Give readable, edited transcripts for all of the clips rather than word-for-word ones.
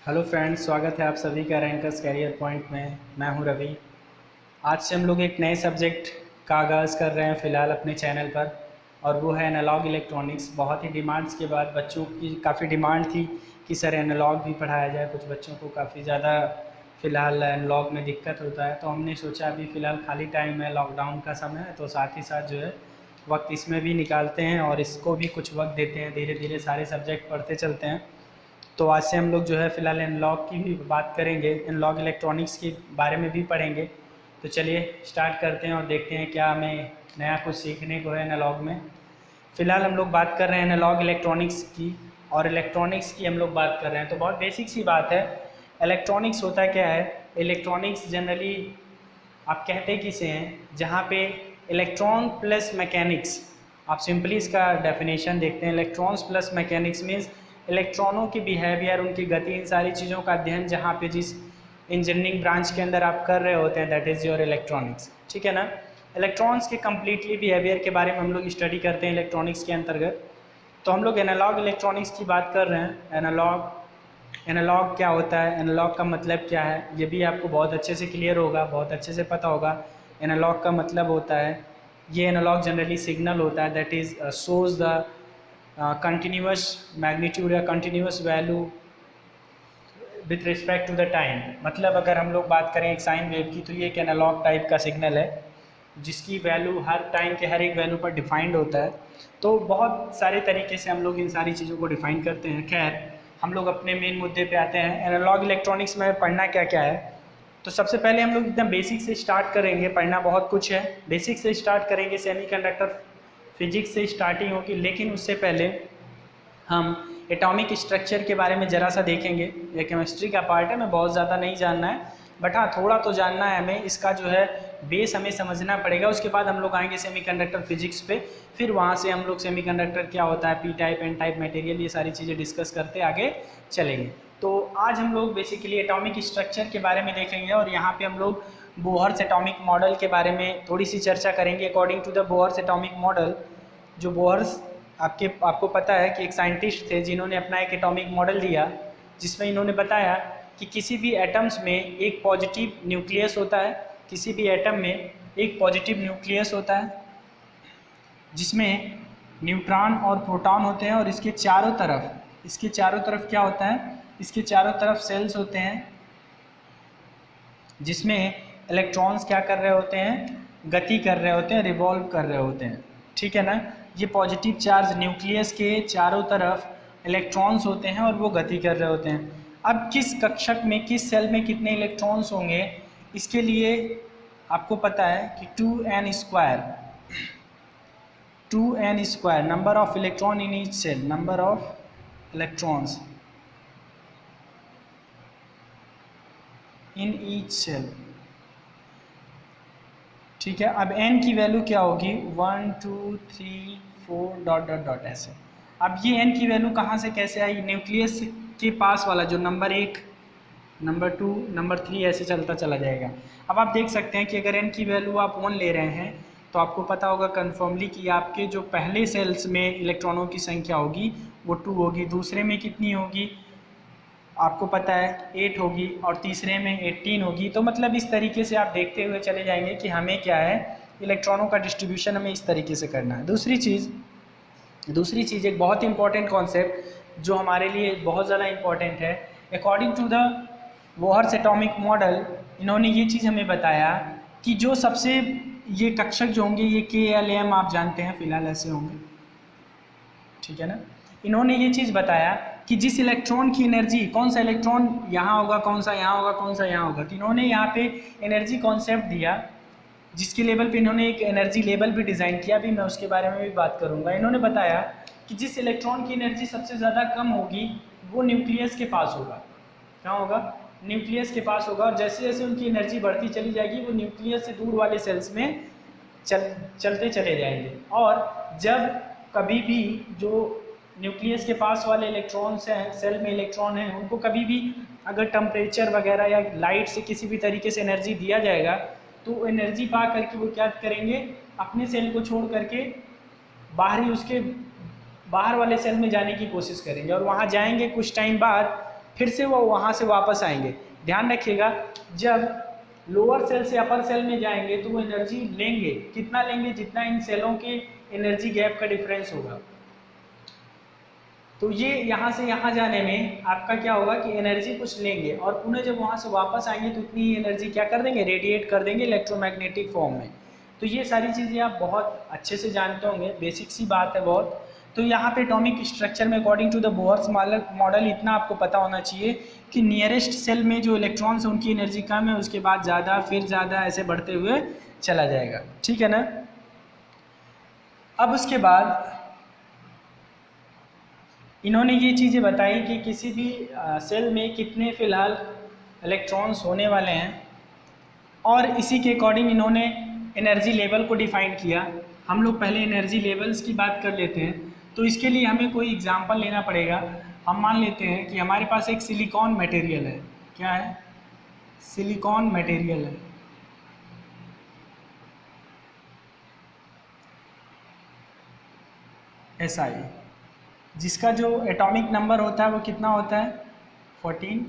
Hello friends, स्वागत है आप सभी का रैंकर्स कैरियर पॉइंट में। मैं हूं रवि। आज से हम लोग एक नए सब्जेक्ट का आगाज़ कर रहे हैं फ़िलहाल अपने चैनल पर, और वो है एनालॉग इलेक्ट्रॉनिक्स। बहुत ही डिमांड्स के बाद बच्चों की काफ़ी डिमांड थी कि सर एनालॉग भी पढ़ाया जाए। कुछ बच्चों को काफ़ी ज़्यादा फ़िलहाल एनालॉग में दिक्कत होता है, तो हमने सोचा अभी फ़िलहाल खाली टाइम है, लॉकडाउन का समय है, तो साथ ही साथ जो है वक्त इसमें भी निकालते हैं और इसको भी कुछ वक्त देते हैं। धीरे धीरे सारे सब्जेक्ट पढ़ते चलते हैं। तो आज से हम लोग जो है फ़िलहाल एनालॉग की भी बात करेंगे, एनालॉग इलेक्ट्रॉनिक्स के बारे में भी पढ़ेंगे। तो चलिए स्टार्ट करते हैं और देखते हैं क्या हमें नया कुछ सीखने को है एनालॉग में। फ़िलहाल हम लोग बात कर रहे हैं एनालॉग इलेक्ट्रॉनिक्स की, और इलेक्ट्रॉनिक्स की हम लोग बात कर रहे हैं तो बहुत बेसिक सी बात है। इलेक्ट्रॉनिक्स होता क्या है? इलेक्ट्रॉनिक्स जनरली आप कहते किसे हैं? जहाँ पे इलेक्ट्रॉन प्लस मैकेनिक्स, आप सिंपली इसका डेफिनेशन देखते हैं। इलेक्ट्रॉन्स प्लस मैकेनिक्स मीन्स इलेक्ट्रॉनों की बिहेवियर, उनकी गति, इन सारी चीज़ों का अध्ययन जहाँ पे जिस इंजीनियरिंग ब्रांच के अंदर आप कर रहे होते हैं, दैट इज़ योर इलेक्ट्रॉनिक्स। ठीक है ना? इलेक्ट्रॉन्स के कम्प्लीटली बिहेवियर के बारे में हम लोग स्टडी करते हैं इलेक्ट्रॉनिक्स के अंतर्गत। तो हम लोग एनालॉग इलेक्ट्रॉनिक्स की बात कर रहे हैं। एनालॉग क्या होता है, एनालॉग का मतलब क्या है, ये भी आपको बहुत अच्छे से क्लियर होगा, बहुत अच्छे से पता होगा। एनालॉग का मतलब होता है, ये एनालॉग जनरली सिग्नल होता है that is shows the continuous magnitude या continuous value with respect to the time. मतलब अगर हम लोग बात करें एक साइन वेव की, तो ये एक एनालॉग टाइप का सिग्नल है जिसकी वैल्यू हर टाइम के हर एक वैल्यू पर डिफाइंड होता है। तो बहुत सारे तरीके से हम लोग इन सारी चीज़ों को डिफाइन करते हैं। खैर, हम लोग अपने मेन मुद्दे पे आते हैं। एनालॉग इलेक्ट्रॉनिक्स में पढ़ना क्या क्या है, तो सबसे पहले हम लोग एकदम बेसिक से स्टार्ट करेंगे। पढ़ना बहुत कुछ है, बेसिक से स्टार्ट करेंगे। सेमीकंडक्टर फिजिक्स से स्टार्टिंग होगी, लेकिन उससे पहले हम एटॉमिक स्ट्रक्चर के बारे में ज़रा सा देखेंगे। ये केमिस्ट्री का पार्ट है, मैं बहुत ज़्यादा नहीं जानना है, बट हाँ थोड़ा तो जानना है हमें। इसका जो है बेस हमें समझना पड़ेगा। उसके बाद हम लोग आएंगे सेमीकंडक्टर फिजिक्स पे, फिर वहाँ से हम लोग सेमीकंडक्टर क्या होता है, P type, N type material, ये सारी चीज़ें डिस्कस करते आगे चलेंगे। तो आज हम लोग बेसिकली एटॉमिक स्ट्रक्चर के बारे में देखेंगे, और यहाँ पे हम लोग बोहर्स एटॉमिक मॉडल के बारे में थोड़ी सी चर्चा करेंगे। According to the Bohr's atomic model, जो बोहर्स आपको पता है कि एक साइंटिस्ट थे जिन्होंने अपना एक एटॉमिक मॉडल दिया, जिसमें इन्होंने बताया कि किसी भी एटम्स में एक पॉजिटिव न्यूक्लियस होता है। किसी भी एटम में एक पॉजिटिव न्यूक्लियस होता है जिसमें न्यूट्रॉन और प्रोटॉन होते हैं, और इसके चारों तरफ क्या होता है, इसके चारों तरफ सेल्स होते हैं जिसमें इलेक्ट्रॉन्स क्या कर रहे होते हैं, गति कर रहे होते हैं, रिवॉल्व कर रहे होते हैं। ठीक है ना? ये पॉजिटिव चार्ज न्यूक्लियस के चारों तरफ इलेक्ट्रॉन्स होते हैं और वो गति कर रहे होते हैं। अब किस कक्षक में, किस सेल में कितने इलेक्ट्रॉन्स होंगे, इसके लिए आपको पता है कि 2n square number of electron in each cell, number of electrons in each cell. ठीक है, अब n की वैल्यू क्या होगी, 1 2 3 4 डॉट डॉट डॉट ऐसे। अब ये n की वैल्यू कहाँ से कैसे आई? न्यूक्लियस के पास वाला जो नंबर 1, नंबर 2, नंबर 3 ऐसे चलता चला जाएगा। अब आप देख सकते हैं कि अगर n की वैल्यू आप 1 ले रहे हैं, तो आपको पता होगा कन्फर्मली कि आपके जो पहले सेल्स में इलेक्ट्रॉनों की संख्या होगी वो 2 होगी, दूसरे में कितनी होगी आपको पता है 8 होगी, और तीसरे में 18 होगी। तो मतलब इस तरीके से आप देखते हुए चले जाएंगे कि हमें क्या है, इलेक्ट्रॉनों का डिस्ट्रीब्यूशन हमें इस तरीके से करना है। दूसरी चीज़ एक बहुत इंपॉर्टेंट कॉन्सेप्ट जो हमारे लिए बहुत ज़्यादा इंपॉर्टेंट है। According to the Bohr's atomic model, इन्होंने ये चीज़ हमें बताया कि जो सबसे ये कक्षक जो होंगे, ये के एल एम आप जानते हैं, फिलहाल ऐसे होंगे। ठीक है ना? इन्होंने ये चीज़ बताया कि जिस इलेक्ट्रॉन की एनर्जी, कौन सा इलेक्ट्रॉन यहाँ होगा, कौन सा यहाँ होगा, कौन सा यहाँ होगा, तो इन्होंने यहाँ पे एनर्जी कॉन्सेप्ट दिया, जिसके लेवल पे इन्होंने एक एनर्जी लेवल भी डिज़ाइन किया। अभी मैं उसके बारे में भी बात करूँगा। इन्होंने बताया कि जिस इलेक्ट्रॉन की एनर्जी सबसे ज़्यादा कम होगी वो न्यूक्लियस के पास होगा। कहाँ होगा? न्यूक्लियस के पास होगा। और जैसे जैसे उनकी एनर्जी बढ़ती चली जाएगी, वो न्यूक्लियस से दूर वाले सेल्स में चलते चले जाएंगे। और जब कभी भी जो न्यूक्लियस के पास वाले इलेक्ट्रॉन्स हैं, सेल में इलेक्ट्रॉन हैं, उनको कभी भी अगर टेम्परेचर वगैरह या लाइट से किसी भी तरीके से एनर्जी दिया जाएगा, तो एनर्जी पा करके वो क्या करेंगे, अपने सेल को छोड़ करके उसके बाहर वाले सेल में जाने की कोशिश करेंगे। और वहाँ जाएंगे कुछ टाइम बाद, फिर से वो वहाँ से वापस आएंगे। ध्यान रखिएगा, जब लोअर सेल से अपर सेल में जाएंगे तो वो एनर्जी लेंगे, कितना लेंगे, जितना इन सेलों के एनर्जी गैप का डिफरेंस होगा। तो ये यहाँ से यहाँ जाने में आपका क्या होगा कि एनर्जी कुछ लेंगे और पुनः जब वहाँ से वापस आएंगे तो उतनी एनर्जी क्या कर देंगे, रेडिएट कर देंगे इलेक्ट्रोमैग्नेटिक फॉर्म में। तो ये सारी चीज़ें आप बहुत अच्छे से जानते होंगे, बेसिक सी बात है बहुत। तो यहाँ पे एटॉमिक स्ट्रक्चर में according to the Bohr's model इतना आपको पता होना चाहिए कि नियरेस्ट सेल में जो इलेक्ट्रॉन्स हैं उनकी एनर्जी कम है, उसके बाद ज़्यादा, फिर ज़्यादा, ऐसे बढ़ते हुए चला जाएगा। ठीक है ना। अब उसके बाद इन्होंने ये चीज़ें बताई कि किसी भी सेल में कितने फ़िलहाल इलेक्ट्रॉन्स होने वाले हैं, और इसी के अकॉर्डिंग इन्होंने एनर्जी लेवल को डिफ़ाइन किया। हम लोग पहले एनर्जी लेवल्स की बात कर लेते हैं। तो इसके लिए हमें कोई एग्जांपल लेना पड़ेगा। हम मान लेते हैं कि हमारे पास एक सिलिकॉन मटेरियल है। क्या है? सिलिकॉन मटेरियल है। SI, जिसका जो एटॉमिक नंबर होता है वो कितना होता है? 14।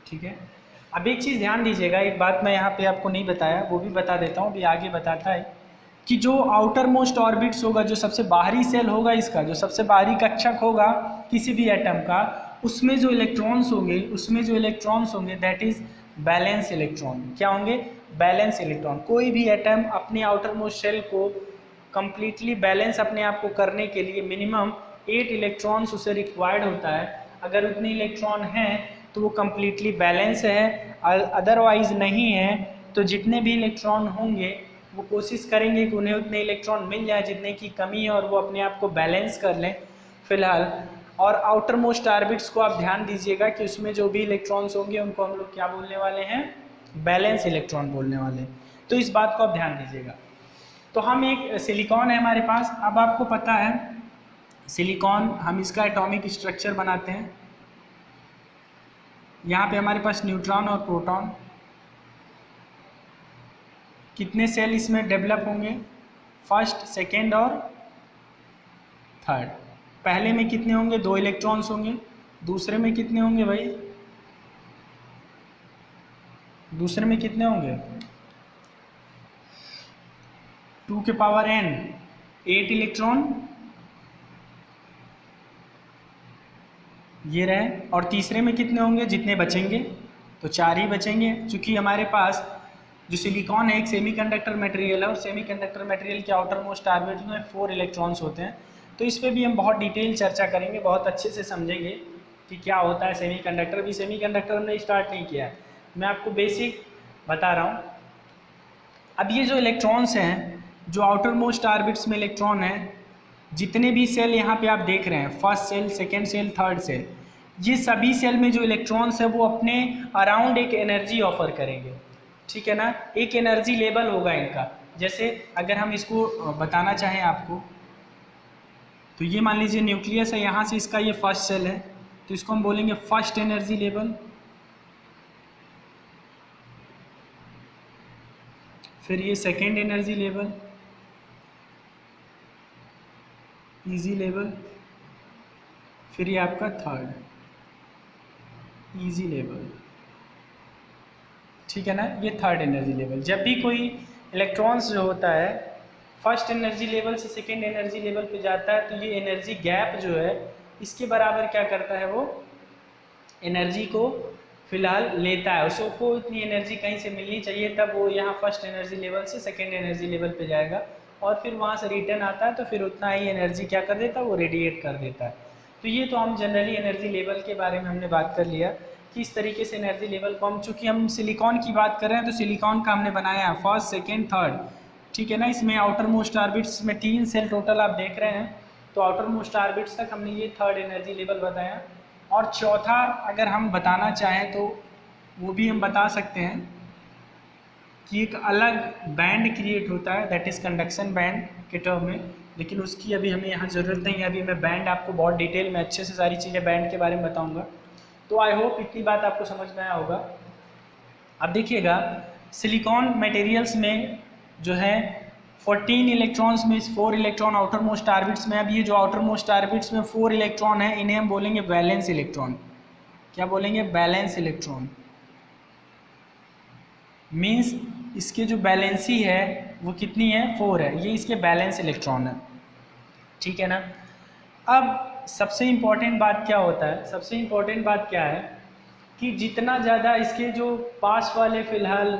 ठीक है। अब एक चीज़ ध्यान दीजिएगा, एक बात मैं यहाँ पे आपको नहीं बताया, वो भी बता देता हूँ, अभी आगे बताता है कि जो आउटर मोस्ट ऑर्बिट्स होगा, जो सबसे बाहरी सेल होगा इसका, जो सबसे बाहरी कक्षक होगा किसी भी एटम का, उसमें जो इलेक्ट्रॉन्स होंगे दैट इज बैलेंस इलेक्ट्रॉन। क्या होंगे? Balance electron. कोई भी एटम अपने आउटर मोस्ट सेल को कंप्लीटली बैलेंस अपने आप को करने के लिए मिनिमम 8 इलेक्ट्रॉन्स उसे रिक्वायर्ड होता है। अगर उतने इलेक्ट्रॉन हैं तो वो कंप्लीटली बैलेंस है, अदरवाइज नहीं है तो जितने भी इलेक्ट्रॉन होंगे वो कोशिश करेंगे कि उन्हें उतने इलेक्ट्रॉन मिल जाए जितने की कमी है, और वो अपने आप को बैलेंस कर लें फिलहाल। और आउटर मोस्ट ऑर्बिट्स को आप ध्यान दीजिएगा कि उसमें जो भी इलेक्ट्रॉन्स होंगे उनको हम लोग क्या बोलने वाले हैं? बैलेंस इलेक्ट्रॉन बोलने वाले हैं। तो इस बात को आप ध्यान दीजिएगा। तो हम एक सिलिकॉन है हमारे पास। अब आपको पता है सिलिकॉन, हम इसका एटॉमिक स्ट्रक्चर बनाते हैं। यहाँ पे हमारे पास न्यूट्रॉन और प्रोटॉन, कितने सेल इसमें डेवलप होंगे? फर्स्ट, सेकेंड और थर्ड। पहले में कितने होंगे? 2 इलेक्ट्रॉन्स होंगे। दूसरे में कितने होंगे भाई? दूसरे में कितने होंगे? 2 के पावर n 8 इलेक्ट्रॉन ये रहे। और तीसरे में कितने होंगे? जितने बचेंगे तो 4 ही बचेंगे, क्योंकि हमारे पास जो सिलिकॉन है एक सेमीकंडक्टर मटेरियल है, और सेमीकंडक्टर मटेरियल के आउटर मोस्ट ऑर्बिटल में 4 इलेक्ट्रॉन्स होते हैं। तो इस पर भी हम बहुत डिटेल चर्चा करेंगे, बहुत अच्छे से समझेंगे कि क्या होता है सेमीकंडक्टर। भी सेमीकंडक्टर हमने स्टार्ट नहीं किया है, मैं आपको बेसिक बता रहा हूँ। अब ये जो इलेक्ट्रॉन्स हैं, जो आउटर मोस्ट ऑर्बिट्स में इलेक्ट्रॉन हैं, जितने भी सेल यहाँ पे आप देख रहे हैं, first cell, second cell, third cell, ये सभी सेल में जो इलेक्ट्रॉन्स है वो अपने अराउंड एक एनर्जी ऑफर करेंगे। ठीक है ना। एक एनर्जी लेवल होगा इनका। जैसे अगर हम इसको बताना चाहें आपको, तो ये मान लीजिए न्यूक्लियस है, यहाँ से इसका ये फर्स्ट सेल है, तो इसको हम बोलेंगे फर्स्ट एनर्जी लेवल। फिर ये second energy level, easy level. फिर ये आपका थर्ड, इजी लेवल। ठीक है ना। ये थर्ड एनर्जी लेवल। जब भी कोई इलेक्ट्रॉन्स जो होता है फर्स्ट एनर्जी लेवल से सेकेंड एनर्जी लेवल पे जाता है, तो ये एनर्जी गैप जो है इसके बराबर क्या करता है, वो एनर्जी को फिलहाल लेता है। उसको इतनी एनर्जी कहीं से मिलनी चाहिए, तब वो यहाँ फर्स्ट एनर्जी लेवल से सेकेंड एनर्जी लेवल पे जाएगा, और फिर वहाँ से रिटर्न आता है तो फिर उतना ही एनर्जी क्या कर देता है, वो रेडिएट कर देता है। तो ये तो हम जनरली एनर्जी लेवल के बारे में हमने बात कर लिया कि इस तरीके से एनर्जी लेवल को हम, चूँकि हम सिलिकॉन की बात कर रहे हैं तो सिलिकॉन का हमने बनाया है फर्स्ट, सेकेंड, थर्ड। ठीक है ना। इसमें आउटर मोस्ट ऑर्बिट्स में 3 सेल टोटल आप देख रहे हैं, तो आउटर मोस्ट ऑर्बिट्स तक हमने ये थर्ड एनर्जी लेवल बताया। और चौथा अगर हम बताना चाहें तो वो भी हम बता सकते हैं कि एक अलग बैंड क्रिएट होता है, दैट इज़ कंडक्शन बैंड के टर्म में, लेकिन उसकी अभी हमें यहाँ ज़रूरत नहीं है। अभी मैं बैंड आपको बहुत डिटेल में अच्छे से सारी चीज़ें बैंड के बारे में बताऊँगा। तो आई होप इतनी बात आपको समझ में आया होगा। अब देखिएगा सिलिकॉन मटेरियल्स में जो है 14 इलेक्ट्रॉन्स में 4 इलेक्ट्रॉन आउटर मोस्ट ऑर्बिट्स में। अब ये जो आउटर मोस्ट ऑर्बिट्स में 4 इलेक्ट्रॉन है, इन्हें हम बोलेंगे वैलेंस इलेक्ट्रॉन। क्या बोलेंगे? Balance electron. मीन्स इसके जो बैलेंसी है वो कितनी है? 4 है। ये इसके बैलेंस इलेक्ट्रॉन है, ठीक है ना। अब सबसे इम्पॉर्टेंट बात क्या होता है? सबसे इम्पॉर्टेंट बात क्या है कि जितना ज़्यादा इसके जो पास वाले फिलहाल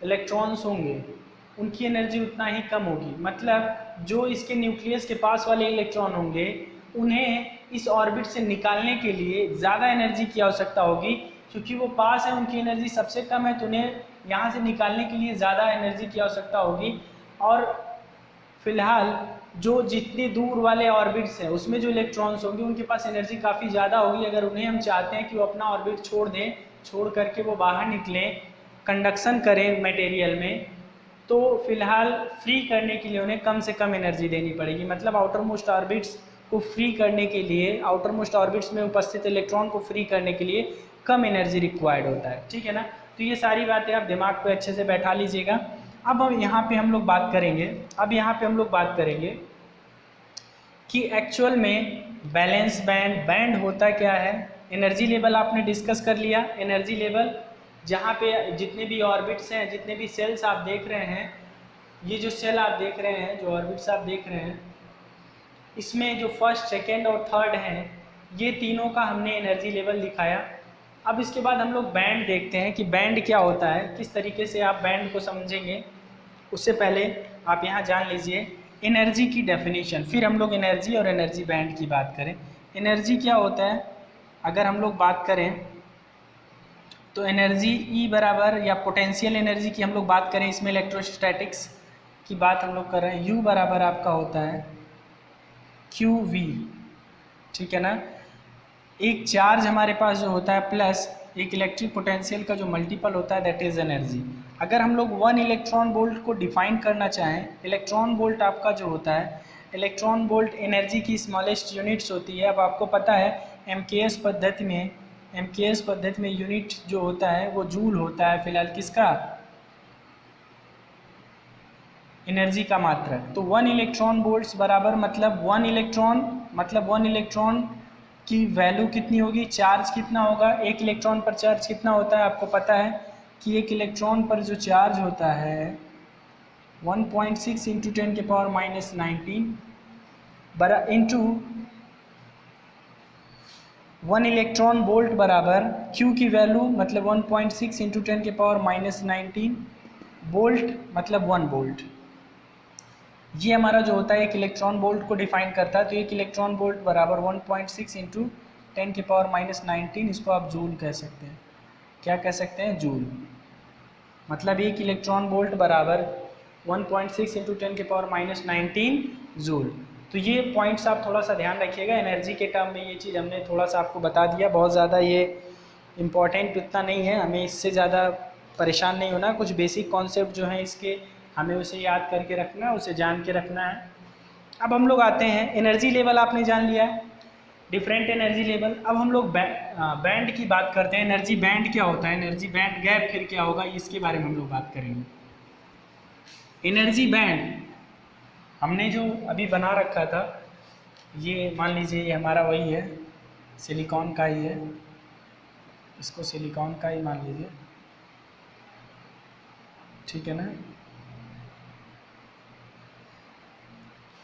इलेक्ट्रॉन्स होंगे उनकी एनर्जी उतना ही कम होगी। मतलब जो इसके न्यूक्लियस के पास वाले इलेक्ट्रॉन होंगे उन्हें इस ऑर्बिट से निकालने के लिए ज़्यादा एनर्जी की आवश्यकता होगी, क्योंकि वो पास है, उनकी एनर्जी सबसे कम है, तो उन्हें यहाँ से निकालने के लिए ज़्यादा एनर्जी की आवश्यकता होगी। और फिलहाल जो जितने दूर वाले ऑर्बिट्स हैं उसमें जो इलेक्ट्रॉन्स होंगे उनके पास एनर्जी काफ़ी ज़्यादा होगी। अगर उन्हें हम चाहते हैं कि वो अपना ऑर्बिट छोड़ दें, छोड़ करके वो बाहर निकलें, कंडक्शन करें मटेरियल में, तो फिलहाल फ्री करने के लिए उन्हें कम से कम एनर्जी देनी पड़ेगी। मतलब आउटर मोस्ट ऑर्बिट्स को फ्री करने के लिए, आउटर मोस्ट ऑर्बिट्स में उपस्थित इलेक्ट्रॉन को फ्री करने के लिए कम एनर्जी रिक्वायर्ड होता है, ठीक है ना। तो ये सारी बातें आप दिमाग पे अच्छे से बैठा लीजिएगा। अब यहाँ पे हम लोग बात करेंगे, अब यहाँ पे हम लोग बात करेंगे कि एक्चुअल में बैलेंस बैंड, बैंड होता क्या है। एनर्जी लेवल आपने डिस्कस कर लिया। एनर्जी लेवल जहाँ पे जितने भी ऑर्बिट्स हैं, जितने भी सेल्स आप देख रहे हैं, ये जो सेल आप देख रहे हैं, जो ऑर्बिट्स आप देख रहे हैं, इसमें जो फर्स्ट, सेकेंड और थर्ड हैं, ये तीनों का हमने एनर्जी लेवल दिखाया। अब इसके बाद हम लोग बैंड देखते हैं कि बैंड क्या होता है, किस तरीके से आप बैंड को समझेंगे। उससे पहले आप यहाँ जान लीजिए एनर्जी की डेफिनेशन, फिर हम लोग एनर्जी और एनर्जी बैंड की बात करें। एनर्जी क्या होता है अगर हम लोग बात करें तो एनर्जी ई बराबर, या पोटेंशियल एनर्जी की हम लोग बात करें, इसमें इलेक्ट्रोस्टैटिक्स की बात हम लोग कर रहे हैं, यू बराबर आपका होता है क्यू वी, ठीक है ना। एक चार्ज हमारे पास जो होता है प्लस एक इलेक्ट्रिक पोटेंशियल का जो मल्टीपल होता है, दैट इज़ एनर्जी। अगर हम लोग 1 इलेक्ट्रॉन वोल्ट को डिफाइन करना चाहें, इलेक्ट्रॉन वोल्ट आपका जो होता है, इलेक्ट्रॉन वोल्ट एनर्जी की स्मॉलेस्ट यूनिट्स होती है। अब आपको पता है एमकेएस पद्धति में, एमकेएस पद्धति में यूनिट जो होता है वो जूल होता है फिलहाल, किसका? एनर्जी का मात्रक। तो 1 इलेक्ट्रॉन वोल्ट्स बराबर मतलब 1 इलेक्ट्रॉन, मतलब 1 इलेक्ट्रॉन की वैल्यू कितनी होगी, चार्ज कितना होगा, एक इलेक्ट्रॉन पर चार्ज कितना होता है। आपको पता है कि एक इलेक्ट्रॉन पर जो चार्ज होता है 1.6 इंटू 10 के पावर माइनस 19 बरा इंटू 1 इलेक्ट्रॉन वोल्ट बराबर Q की वैल्यू मतलब 1.6 इंटू 10 के पावर माइनस 19 वोल्ट मतलब 1 वोल्ट। ये हमारा जो होता है एक इलेक्ट्रॉन वोल्ट को डिफाइन करता है। तो एक इलेक्ट्रॉन वोल्ट बराबर 1.6 इंटू 10 के पावर माइनस 19, इसको आप जूल कह सकते हैं। क्या कह सकते हैं? जूल। मतलब एक इलेक्ट्रॉन वोल्ट बराबर 1.6 इंटू 10 के पावर माइनस 19 जूल। तो ये पॉइंट्स आप थोड़ा सा ध्यान रखिएगा। एनर्जी के टर्म में ये चीज़ हमने थोड़ा सा आपको बता दिया, बहुत ज़्यादा ये इम्पॉर्टेंट उतना नहीं है, हमें इससे ज़्यादा परेशान नहीं होना। कुछ बेसिक कॉन्सेप्ट जो हैं इसके, हमें उसे याद करके रखना है, उसे जान के रखना है। अब हम लोग आते हैं, एनर्जी लेवल आपने जान लिया है, डिफरेंट एनर्जी लेवल। अब हम लोग बैंड की बात करते हैं। एनर्जी बैंड क्या होता है, एनर्जी बैंड गैप फिर क्या होगा, इसके बारे में हम लोग बात करेंगे। एनर्जी बैंड हमने जो अभी बना रखा था, ये मान लीजिए ये हमारा वही है, सिलिकॉन का ही है, इसको सिलिकॉन का ही मान लीजिए, ठीक है ना।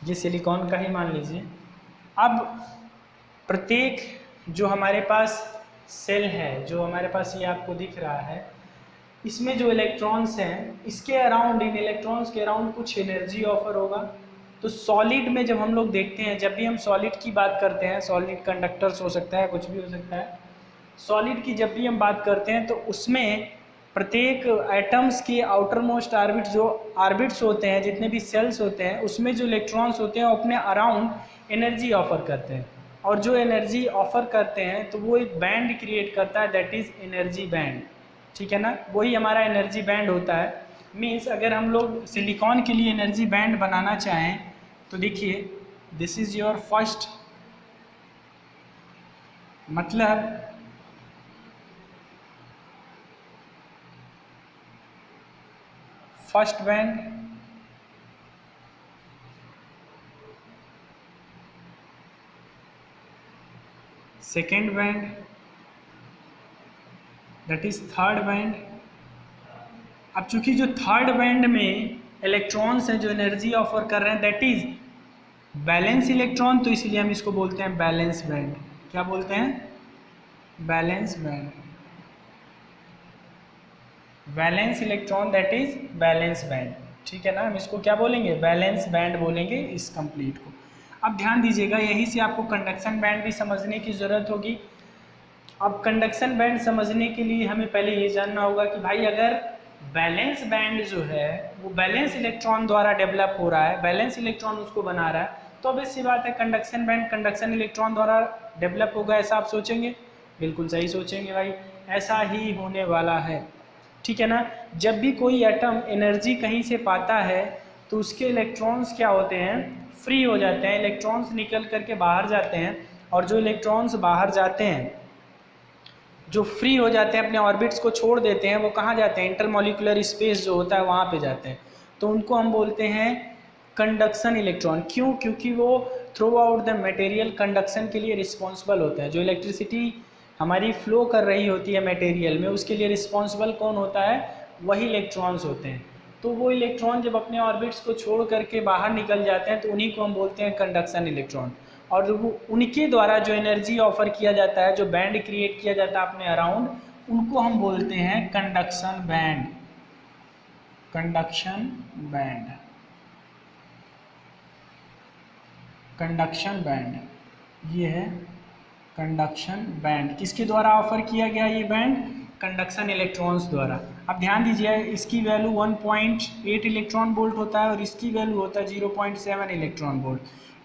ये सिलिकॉन का ही मान लीजिए। अब प्रत्येक जो हमारे पास सेल है, जो हमारे पास ये आपको दिख रहा है, इसमें जो इलेक्ट्रॉन्स हैं, इसके अराउंड, इन इलेक्ट्रॉन्स के अराउंड कुछ एनर्जी ऑफर होगा। तो सॉलिड में जब हम लोग देखते हैं, जब भी हम सॉलिड की बात करते हैं, सॉलिड कंडक्टर्स हो सकता है, कुछ भी हो सकता है, सॉलिड की जब भी हम बात करते हैं तो उसमें प्रत्येक एटम्स के आउटर मोस्ट ऑर्बिट्स, जो ऑर्बिट्स होते हैं, जितने भी सेल्स होते हैं, उसमें जो इलेक्ट्रॉन्स होते हैं वो अपने अराउंड एनर्जी ऑफर करते हैं। और जो एनर्जी ऑफर करते हैं तो वो एक बैंड क्रिएट करता है, दैट इज़ एनर्जी बैंड, ठीक है ना। वही हमारा एनर्जी बैंड होता है। मीन्स अगर हम लोग सिलिकॉन के लिए एनर्जी बैंड बनाना चाहें तो देखिए, दिस इज़ योर फर्स्ट, मतलब first band, second band, that is third band. अब चूंकि जो थर्ड बैंड में इलेक्ट्रॉन्स हैं जो एनर्जी ऑफर कर रहे हैं दैट इज बैलेंस इलेक्ट्रॉन, तो इसलिए हम इसको बोलते हैं बैलेंस बैंड। क्या बोलते हैं? Balance band. Balance electron that is balance band, ठीक है ना। हम इसको क्या बोलेंगे? बैलेंस बैंड बोलेंगे इस कंप्लीट को। अब ध्यान दीजिएगा, यहीं से आपको कंडक्शन बैंड भी समझने की ज़रूरत होगी। अब कंडक्शन बैंड समझने के लिए हमें पहले ये जानना होगा कि भाई अगर बैलेंस बैंड जो है वो बैलेंस इलेक्ट्रॉन द्वारा डेवलप हो रहा है, बैलेंस इलेक्ट्रॉन उसको बना रहा है, तो अब ऐसी बात है कंडक्शन बैंड कंडक्शन इलेक्ट्रॉन द्वारा डेवलप होगा, ऐसा आप सोचेंगे? बिल्कुल सही सोचेंगे भाई, ऐसा ही होने वाला है, ठीक है ना। जब भी कोई एटम एनर्जी कहीं से पाता है तो उसके इलेक्ट्रॉन्स क्या होते हैं? फ्री हो जाते हैं, इलेक्ट्रॉन्स निकल करके बाहर जाते हैं, और जो इलेक्ट्रॉन्स बाहर जाते हैं, जो फ्री हो जाते हैं, अपने ऑर्बिट्स को छोड़ देते हैं, वो कहाँ जाते हैं? इंटरमॉलिक्यूलर स्पेस जो होता है वहाँ पे जाते हैं, तो उनको हम बोलते हैं कंडक्शन इलेक्ट्रॉन। क्यों? क्योंकि वो through out the material conduction के लिए रिस्पॉन्सिबल होते हैं। जो इलेक्ट्रिसिटी हमारी फ्लो कर रही होती है मटेरियल में, उसके लिए रिस्पॉन्सिबल कौन होता है? वही इलेक्ट्रॉन्स होते हैं। तो वो इलेक्ट्रॉन जब अपने ऑर्बिट्स को छोड़ करके बाहर निकल जाते हैं तो उन्हीं को हम बोलते हैं कंडक्शन इलेक्ट्रॉन। और वो उनके द्वारा जो एनर्जी ऑफर किया जाता है, जो बैंड क्रिएट किया जाता है अपने अराउंड, उनको हम बोलते हैं conduction band. Conduction band, conduction band, ये है कंडक्शन बैंड। किसके द्वारा ऑफर किया गया ये बैंड? कंडक्शन इलेक्ट्रॉन्स द्वारा। अब ध्यान दीजिए, इसकी वैल्यू 1.8 इलेक्ट्रॉन वोल्ट होता है और इसकी वैल्यू होता है 0.7 इलेक्ट्रॉन वोल्ट।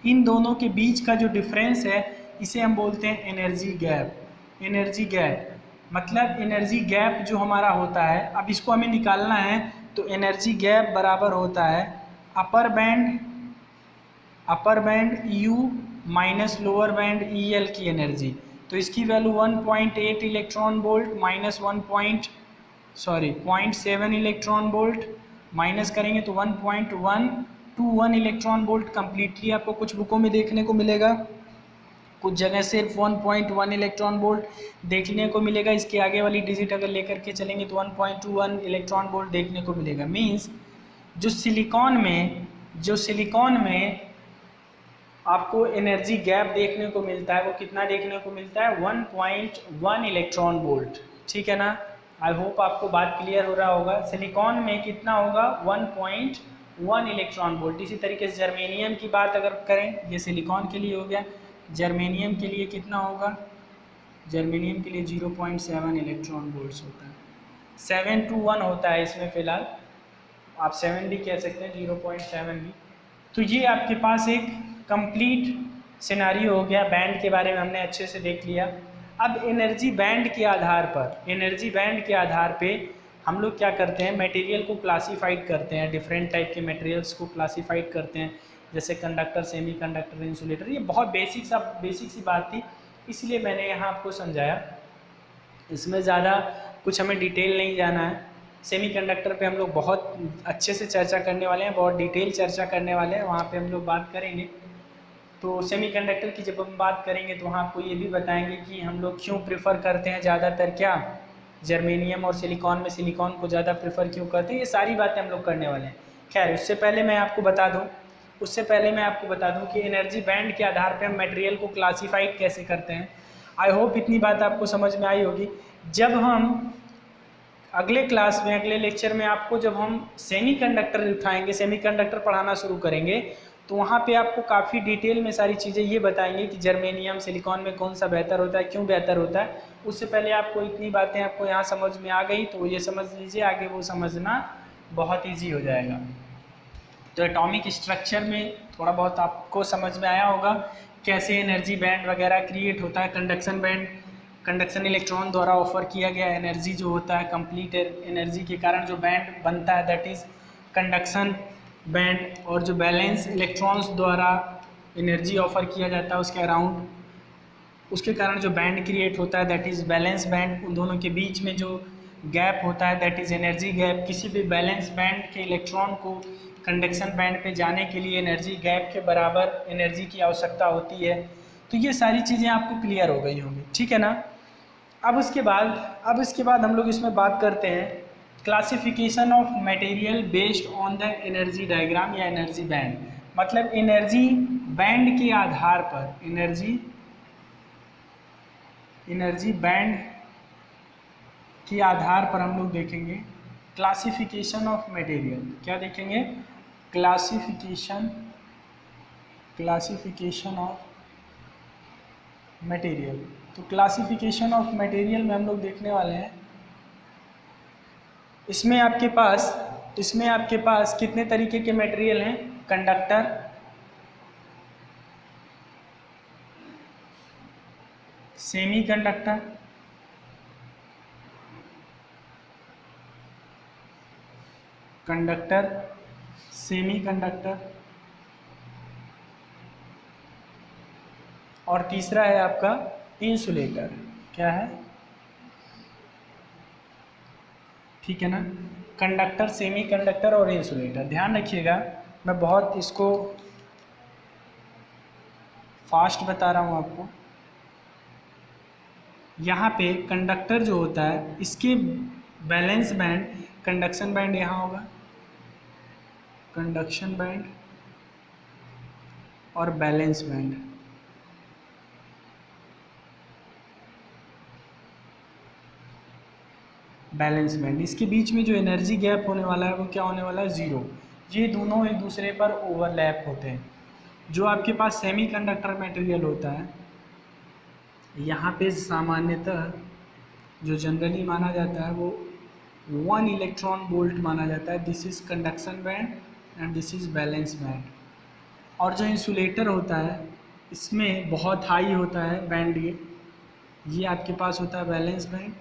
इन दोनों के बीच का जो डिफरेंस है इसे हम बोलते हैं एनर्जी गैप। एनर्जी गैप मतलब एनर्जी गैप जो हमारा होता है, अब इसको हमें निकालना है, तो एनर्जी गैप बराबर होता है upper band you minus lower band E L की एनर्जी। तो इसकी value 1.8 electron volt minus 0.7 electron volt minus करेंगे तो 1.121 इलेक्ट्रॉन वोल्ट। कम्प्लीटली आपको कुछ बुकों में देखने को मिलेगा, कुछ जगह सिर्फ 1.1 इलेक्ट्रॉन वोल्ट देखने को मिलेगा। इसके आगे वाली डिजिट अगर लेकर के चलेंगे तो 1.21 इलेक्ट्रॉन वोल्ट देखने को मिलेगा। मीन्स जो सिलिकॉन में आपको एनर्जी गैप देखने को मिलता है वो कितना देखने को मिलता है? 1.1 इलेक्ट्रॉन वोल्ट, ठीक है ना। आई होप आपको बात क्लियर हो रहा होगा। सिलिकॉन में कितना होगा? 1.1 इलेक्ट्रॉन वोल्ट। इसी तरीके से जर्मेनियम की बात अगर करें, ये सिलिकॉन के लिए हो गया, जर्मेनियम के लिए कितना होगा? जर्मेनियम के लिए 0.7 इलेक्ट्रॉन वोल्ट होता है। 7 to 1 होता है इसमें फ़िलहाल, आप 7 भी कह सकते हैं, 0.7 भी। तो ये आपके पास एक कंप्लीट सिनारियो हो गया, बैंड के बारे में हमने अच्छे से देख लिया। अब एनर्जी बैंड के आधार पे हम लोग क्या करते हैं? मटेरियल को क्लासीफाइड करते हैं, डिफरेंट टाइप के मटेरियल्स को क्लासीफाइड करते हैं, जैसे कंडक्टर, सेमीकंडक्टर, इंसुलेटर। ये बहुत बेसिक सी बात थी, इसलिए मैंने यहाँ आपको समझाया। इसमें ज़्यादा कुछ हमें डिटेल नहीं जाना है। सेमीकंडक्टर पे हम लोग बहुत अच्छे से चर्चा करने वाले हैं, बहुत डिटेल चर्चा करने वाले हैं, वहाँ पे हम लोग बात करेंगे। तो सेमीकंडक्टर की जब हम बात करेंगे तो वहाँ आपको ये भी बताएंगे कि हम लोग क्यों प्रेफर करते हैं ज़्यादातर, क्या जर्मेनियम और सिलिकॉन में सिलिकॉन को ज़्यादा प्रेफर क्यों करते हैं, ये सारी बातें हम लोग करने वाले हैं। खैर उससे पहले मैं आपको बता दूँ कि एनर्जी बैंड के आधार पर हम मटेरियल को क्लासीफाइड कैसे करते हैं। आई होप इतनी बात आपको समझ में आई होगी। जब हम अगले क्लास में, अगले लेक्चर में आपको जब हम सेमीकंडक्टर उठाएंगे, सेमीकंडक्टर पढ़ाना शुरू करेंगे, तो वहाँ पे आपको काफ़ी डिटेल में सारी चीज़ें ये बताएंगे कि जर्मेनियम सिलिकॉन में कौन सा बेहतर होता है, क्यों बेहतर होता है। उससे पहले आपको इतनी बातें आपको यहाँ समझ में आ गई तो ये समझ लीजिए, आगे वो समझना बहुत ईजी हो जाएगा। तो एटॉमिक स्ट्रक्चर में थोड़ा बहुत आपको समझ में आया होगा, कैसे एनर्जी बैंड वगैरह क्रिएट होता है। कंडक्शन बैंड कंडक्शन इलेक्ट्रॉन द्वारा ऑफर किया गया एनर्जी जो होता है, कंप्लीट एनर्जी के कारण जो बैंड बनता है दैट इज़ कंडक्शन बैंड। और जो बैलेंस इलेक्ट्रॉन्स द्वारा एनर्जी ऑफर किया जाता है उसके अराउंड, उसके कारण जो बैंड क्रिएट होता है दैट इज़ बैलेंस बैंड। उन दोनों के बीच में जो गैप होता है दैट इज़ एनर्जी गैप। किसी भी बैलेंस बैंड के इलेक्ट्रॉन को कंडक्शन बैंड पे जाने के लिए एनर्जी गैप के बराबर एनर्जी की आवश्यकता होती है। तो ये सारी चीज़ें आपको क्लियर हो गई होंगी, ठीक है ना। अब उसके बाद हम लोग इसमें बात करते हैं classification of material based on the energy diagram या एनर्जी बैंड। मतलब एनर्जी बैंड के आधार पर, एनर्जी बैंड के आधार पर हम लोग देखेंगे क्लासिफिकेशन ऑफ मटेरियल। क्या देखेंगे? Classification of material. तो क्लासिफिकेशन ऑफ मटेरियल में हम लोग देखने वाले हैं, इसमें आपके पास कितने तरीके के मटेरियल हैं? Conductor, semi conductor, semi conductor, और तीसरा है आपका इंसुलेटर। क्या है? ठीक है ना, कंडक्टर, सेमी कंडक्टर और इंसुलेटर। ध्यान रखिएगा, मैं बहुत इसको फास्ट बता रहा हूँ आपको। यहाँ पे कंडक्टर जो होता है इसके बैलेंस बैंड, कंडक्शन बैंड यहाँ होगा, कंडक्शन बैंड और बैलेंस बैंड। बैलेंस बैंड, इसके बीच में जो एनर्जी गैप होने वाला है वो क्या होने वाला है? ज़ीरो। ये दोनों एक दूसरे पर ओवरलैप होते हैं। जो आपके पास सेमी कंडक्टर मटेरियल होता है, यहाँ पे सामान्यतः जो जनरली माना जाता है वो 1 इलेक्ट्रॉन वोल्ट माना जाता है। This is conduction band and this is balance band. और जो इंसुलेटर होता है इसमें बहुत हाई होता है बैंड, ये आपके पास होता है बैलेंस बैंड,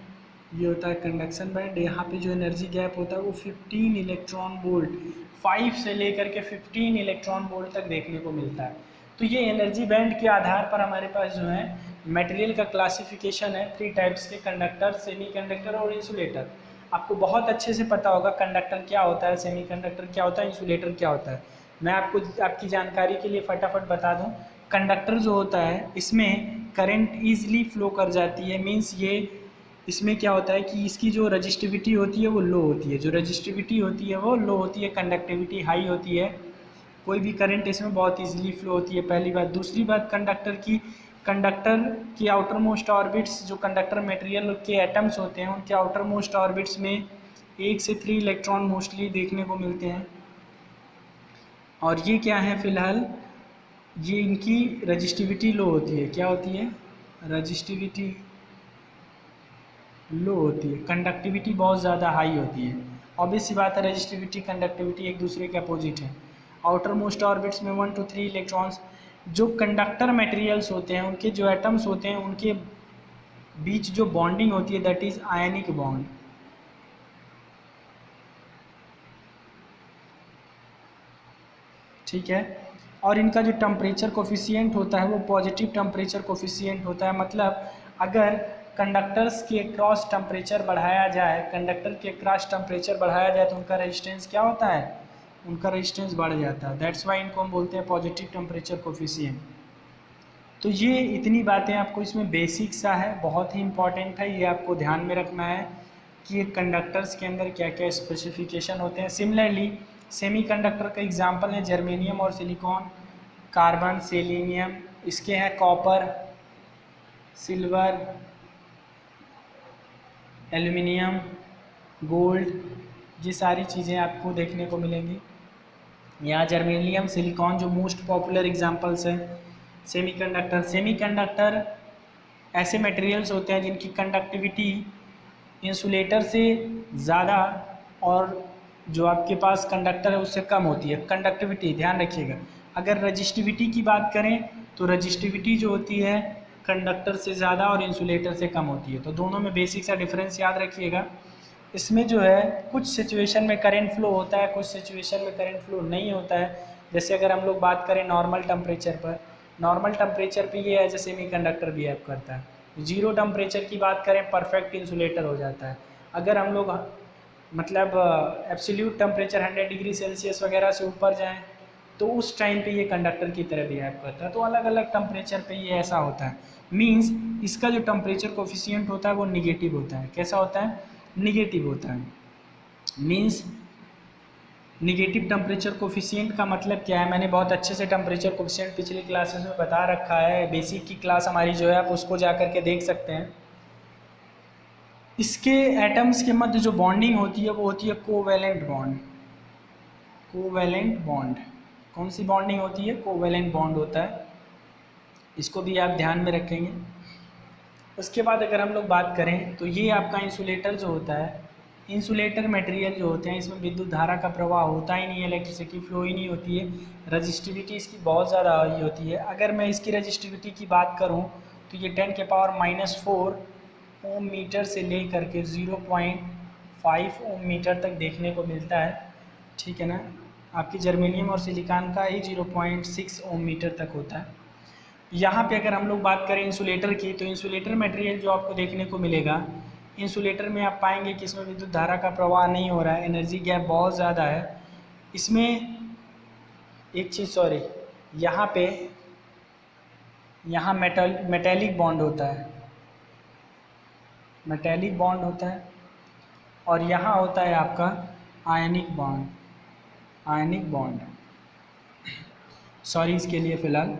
ये होता है कंडक्शन बैंड। यहाँ पे जो एनर्जी गैप होता है वो 15 इलेक्ट्रॉन वोल्ट, 5 से लेकर के 15 इलेक्ट्रॉन वोल्ट तक देखने को मिलता है। तो ये एनर्जी बैंड के आधार पर हमारे पास जो है मटेरियल का क्लासिफिकेशन है 3 टाइप्स के, कंडक्टर, सेमी कंडक्टर और इंसुलेटर। आपको बहुत अच्छे से पता होगा कंडक्टर क्या होता है, सेमी कंडक्टर क्या होता है, इंसुलेटर क्या होता है। मैं आपको आपकी जानकारी के लिए फटाफट बता दूं, कंडक्टर जो होता है इसमें करंट ईजिली फ्लो कर जाती है। मीन्स ये इसमें क्या होता है कि इसकी जो रजिस्टिविटी होती है वो लो होती है, जो रजिस्टिविटी होती है वो लो होती है, कंडक्टिविटी हाई होती है, कोई भी करंट इसमें बहुत इजीली फ्लो होती है, पहली बात। दूसरी बात कंडक्टर की आउटर मोस्ट ऑर्बिट्स, जो कंडक्टर मटेरियल के एटम्स होते हैं उनके आउटर मोस्ट ऑर्बिट्स में 1 से 3 इलेक्ट्रॉन मोस्टली देखने को मिलते हैं। और ये क्या है फिलहाल, ये इनकी रजिस्टिविटी लो होती है। क्या होती है? रजिस्टिविटी लो होती है, कंडक्टिविटी बहुत ज़्यादा हाई होती है। ऑब्वियस सी बात है, रजिस्टिविटी कंडक्टिविटी एक दूसरे के अपोजिट है। आउटर मोस्ट ऑर्बिट्स में 1 to 3 इलेक्ट्रॉन्स। जो कंडक्टर मटेरियल्स होते हैं उनके जो एटम्स होते हैं उनके बीच जो बॉन्डिंग होती है दैट इज आयनिक बॉन्ड। ठीक है, और इनका जो टेम्परेचर कोफिशिएंट होता है वो पॉजिटिव टेम्परेचर कोफिशिएंट होता है। मतलब अगर कंडक्टर्स के क्रॉस टेम्परेचर बढ़ाया जाए, तो उनका रेजिस्टेंस क्या होता है? उनका रेजिस्टेंस बढ़ जाता है। दैट्स वाई इनको हम बोलते हैं पॉजिटिव टेम्परेचर कोफिशिएंट। तो ये इतनी बातें आपको इसमें बेसिक सा है, बहुत ही इंपॉर्टेंट है, ये आपको ध्यान में रखना है कि कंडक्टर्स के अंदर क्या क्या स्पेसिफिकेशन होते हैं। सिमिलरली सेमीकंडक्टर का एग्जांपल है जर्मेनियम और सिलिकॉन, कार्बन, सेलेनियम, इसके हैं कॉपर, सिल्वर, एल्युमिनियम, गोल्ड, ये सारी चीज़ें आपको देखने को मिलेंगी। यहाँ जर्मेनियम, सिलिकॉन जो मोस्ट पॉपुलर एग्जांपल्स हैं। सेमीकंडक्टर ऐसे मटेरियल्स होते हैं जिनकी कंडक्टिविटी इंसुलेटर से ज़्यादा और जो आपके पास कंडक्टर है उससे कम होती है। कंडक्टिविटी ध्यान रखिएगा। अगर रजिस्टिविटी की बात करें तो रजिस्टिविटी जो होती है कंडक्टर से ज़्यादा और इंसुलेटर से कम होती है। तो दोनों में बेसिक सा डिफरेंस याद रखिएगा। इसमें जो है कुछ सिचुएशन में करंट फ्लो होता है, कुछ सिचुएशन में करंट फ्लो नहीं होता है। जैसे अगर हम लोग बात करें नॉर्मल टेम्परेचर पर, नॉर्मल टेम्परेचर पे ये एज ए सेमीकंडक्टर बिहेव करता है। जीरो टेम्परेचर की बात करें परफेक्ट इंसुलेटर हो जाता है। अगर हम लोग मतलब एब्सोल्यूट टेम्परेचर 100 डिग्री सेल्सियस वगैरह से ऊपर जाएं तो उस टाइम पे ये कंडक्टर की तरह बिहेव करता है। तो अलग अलग टेम्परेचर पे ये ऐसा होता है। मींस इसका जो टेम्परेचर कोफिशिएंट होता है वो निगेटिव होता है। कैसा होता है? निगेटिव होता है। मींस निगेटिव टेम्परेचर कोफिशिएंट का मतलब क्या है? मैंने बहुत अच्छे से टेम्परेचर कोफिशिएंट पिछली क्लासेस में बता रखा है। बेसिक की क्लास हमारी जो है आप उसको जा कर के देख सकते हैं। इसके एटम्स के मध्य जो बॉन्डिंग होती है वो होती है कोवैलेंट बॉन्ड। कोवैलेंट बॉन्ड कौन सी बॉन्डिंग होती है? कोवैलेंट बॉन्ड होता है। इसको भी आप ध्यान में रखेंगे। उसके बाद अगर हम लोग बात करें तो ये आपका इंसुलेटर जो होता है, इंसुलेटर मटेरियल जो होते हैं इसमें विद्युत धारा का प्रवाह होता ही नहीं है, इलेक्ट्रिसिटी फ्लो ही नहीं होती है। रजिस्टिविटी इसकी बहुत ज़्यादा हाई होती है। अगर मैं इसकी रजिस्टिविटी की बात करूँ तो ये 10⁻⁻⁴ ओम मीटर से ले करके 0.5 ओम मीटर तक देखने को मिलता है। ठीक है ना? आपकी जर्मेनियम और सिलिकॉन का ही 0.6 ओम मीटर तक होता है। यहाँ पे अगर हम लोग बात करें इंसुलेटर की, तो इंसुलेटर मटेरियल जो आपको देखने को मिलेगा, इंसुलेटर में आप पाएंगे कि इसमें विद्युत धारा का प्रवाह नहीं हो रहा है, एनर्जी गैप बहुत ज़्यादा है। इसमें एक चीज़ यहाँ पे यहाँ मेटेलिक बॉन्ड होता है, मेटेलिक बॉन्ड होता है, और यहाँ होता है आपका ionic bond, ionic bond. Sorry इसके लिए फ़िलहाल।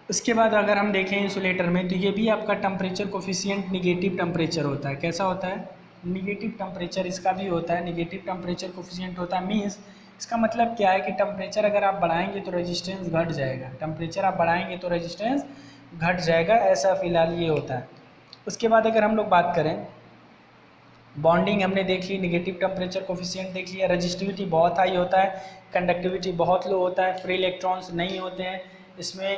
उसके बाद अगर हम देखें इंसुलेटर में तो ये भी आपका टेम्परेचर कोफिशिएंट निगेटिव टेम्परेचर होता है। कैसा होता है? निगेटिव टेम्परेचर इसका भी होता है, निगेटिव टेम्परेचर कोफिशिएंट होता है। मीन्स इसका मतलब क्या है कि टेम्परेचर अगर आप बढ़ाएंगे तो रेजिस्टेंस घट जाएगा, टेम्परेचर आप बढ़ाएंगे तो रेजिस्टेंस घट जाएगा, ऐसा फिलहाल ये होता है। उसके बाद अगर हम लोग बात करें, बॉन्डिंग हमने देख ली, निगेटिव टेम्परेचर कोफिशिएंट देख लिया, रजिस्टिविटी बहुत हाई होता है, कंडक्टिविटी बहुत लो होता है, फ्री इलेक्ट्रॉन्स नहीं होते हैं। इसमें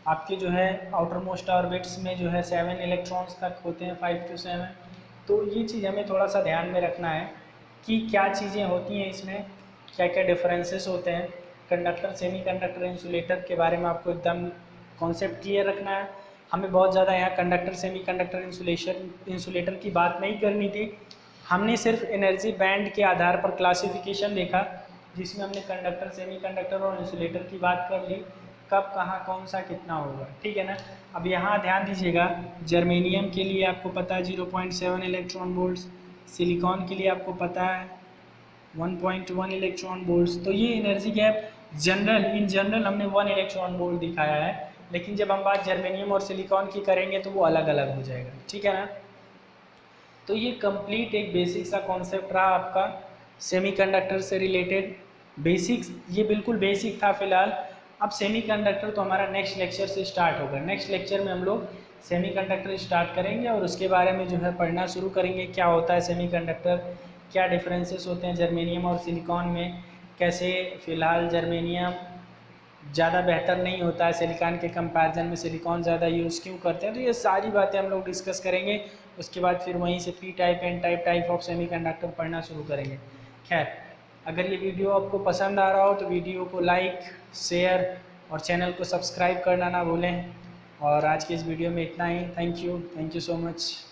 आपके जो है आउटर मोस्ट ऑर्बिट्स में जो है 7 इलेक्ट्रॉन्स तक होते हैं, 5 to 7। तो ये चीज़ हमें थोड़ा सा ध्यान में रखना है कि क्या चीज़ें होती हैं इसमें, क्या क्या डिफरेंसेस होते हैं। कंडक्टर, सेमी कंडक्टर, इंसुलेटर के बारे में आपको एकदम कॉन्सेप्ट क्लियर रखना है। हमें बहुत ज़्यादा यहाँ कंडक्टर, सेमी कंडक्टर, इंसुलेटर की बात नहीं करनी थी। हमने सिर्फ एनर्जी बैंड के आधार पर क्लासिफिकेशन देखा, जिसमें हमने कंडक्टर, सेमी कंडक्टर और इंसुलेटर की बात कर ली, कब कहाँ कौन सा कितना होगा। ठीक है ना? अब यहाँ ध्यान दीजिएगा, जर्मेनियम के लिए आपको पता है 0.7 इलेक्ट्रॉन वोल्ट्स, सिलिकॉन के लिए आपको पता है 1.1 इलेक्ट्रॉन वोल्ट्स। तो ये एनर्जी गैप इन जनरल हमने 1 इलेक्ट्रॉन वोल्ट दिखाया है, लेकिन जब हम बात जर्मेनियम और सिलिकॉन की करेंगे तो वो अलग अलग हो जाएगा। ठीक है ना? तो ये कंप्लीट एक बेसिक सा कॉन्सेप्ट रहा आपका सेमीकंडक्टर से रिलेटेड। बेसिक्स ये बिल्कुल बेसिक था फिलहाल। अब सेमीकंडक्टर तो हमारा नेक्स्ट लेक्चर से स्टार्ट होगा। नेक्स्ट लेक्चर में हम लोग सेमीकंडक्टर स्टार्ट करेंगे और उसके बारे में जो है पढ़ना शुरू करेंगे, क्या होता है सेमीकंडक्टर, क्या डिफरेंसेस होते हैं जर्मेनियम और सिलिकॉन में, कैसे फ़िलहाल जर्मेनियम ज़्यादा बेहतर नहीं होता है सिलिकॉन के कंपैरिजन में, सिलिकॉन ज़्यादा यूज़ क्यों करते हैं। तो ये सारी बातें हम लोग डिस्कस करेंगे। उसके बाद फिर वहीं से P type, N type, type of semiconductor पढ़ना शुरू करेंगे। खैर, अगर ये वीडियो आपको पसंद आ रहा हो तो वीडियो को लाइक, शेयर और चैनल को सब्सक्राइब करना ना भूलें। और आज की इस वीडियो में इतना ही। Thank you so much.